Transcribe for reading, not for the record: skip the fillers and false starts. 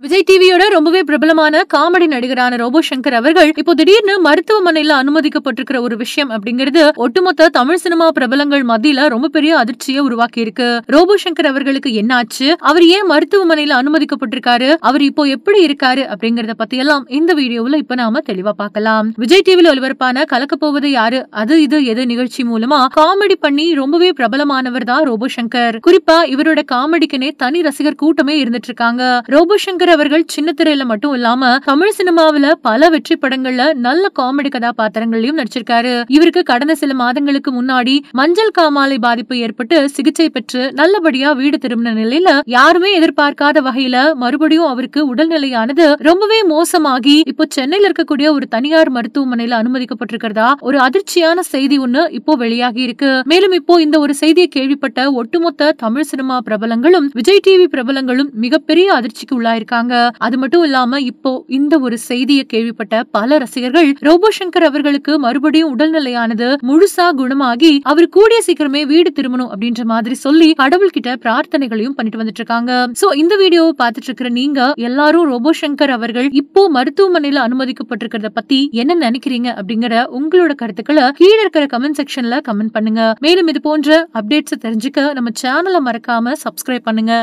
விஜய் டிவியோட ரொம்பவே பிரபலமான காமெடி நடிகரான ரோபோ சங்கர் அவர்கள் இப்போ திடீர்னு மருத்துவமனையில அனுமதிக்கப்பட்டிருக்கிற ஒரு விஷயம் அப்படிங்கிறது ஒட்டுமொத்த தமிழ் சினிமா பிரபலங்கள் மத்தியில ரொம்ப பெரிய அதிர்ச்சியை உருவாக்கி இருக்கு. ரோபோ சங்கர் அவர்களுக்கு என்னாச்சு, அவர் ஏன் மருத்துவமனையில அனுமதிக்கப்பட்டிருக்காரு, அவர் இப்போ எப்படி இருக்காரு அப்படிங்கறத பத்தி எல்லாம் இந்த வீடியோவுல இப்ப நாம தெளிவா பார்க்கலாம். விஜய் டிவில ஒளிபரப்பான கலக்கப்போவது யாரு அது இது எது நிகழ்ச்சி மூலமா காமெடி பண்ணி ரொம்பவே பிரபலமானவர் தான் ரோபோ சங்கர். குறிப்பா இவரோட காமெடிக்குனே தனி ரசிகர் கூட்டமே இருந்துட்டு இருக்காங்க. ரோபோ சங்கர் அவர்கள் சின்ன திரையில மட்டும் இல்லாம தமிழ் சினிமாவில பல வெற்றி படங்கள்ல நல்ல காமெடி கதாபாத்திரங்களையும் நடிச்சிருக்காரு. இவருக்கு கடந்த சில மாதங்களுக்கு முன்னாடி மஞ்சள் காமாலை பாதிப்பு ஏற்பட்டு சிகிச்சை பெற்று நல்லபடியா வீடு திரும்பின நிலையில யாருமே எதிர்பார்க்காத வகையில மறுபடியும் அவருக்கு உடல்நிலையானது ரொம்பவே மோசமாகி இப்போ சென்னையில இருக்கக்கூடிய ஒரு தனியார் மருத்துவமனையில அனுமதிக்கப்பட்டிருக்கிறதா ஒரு அதிர்ச்சியான செய்தி ஒண்ணு இப்போ வெளியாகி இருக்கு. மேலும் இப்போ இந்த ஒரு செய்தியை கேள்விப்பட்ட ஒட்டுமொத்த தமிழ் சினிமா பிரபலங்களும் விஜய் டிவி பிரபலங்களும் மிகப்பெரிய அதிர்ச்சிக்கு உள்ளாயிருக்காங்க. அது மட்டும் இல்லாம இப்போ இந்த ஒரு செய்தியை கேள்விப்பட்ட பல ரசிகர்கள் ரோபோ சங்கர் அவர்களுக்கு மறுபடியும் உடல்நிலையானது முழுசா குணமாகி அவர் கூடிய சீக்கிரமே வீடு திரும்பணும் அப்படின்ற மாதிரி சொல்லி கடவுள்கிட்ட பிரார்த்தனைகளையும் பண்ணிட்டு வந்துட்டு இருக்காங்க. சோ இந்த வீடியோவை பார்த்துட்டு இருக்கிற நீங்க எல்லாரும் ரோபோ சங்கர் அவர்கள் இப்போ மருத்துவமனையில அனுமதிக்கப்பட்டிருக்கிறத பத்தி என்ன நினைக்கிறீங்க அப்படிங்கிற உங்களோட கருத்துக்களை கீழே இருக்கிற கமெண்ட் செக்ஷன்ல கமெண்ட் பண்ணுங்க. மேலும் இது போன்ற அப்டேட்ஸ் தெரிஞ்சுக்க நம்ம சேனலை மறக்காம சப்ஸ்கிரைப் பண்ணுங்க.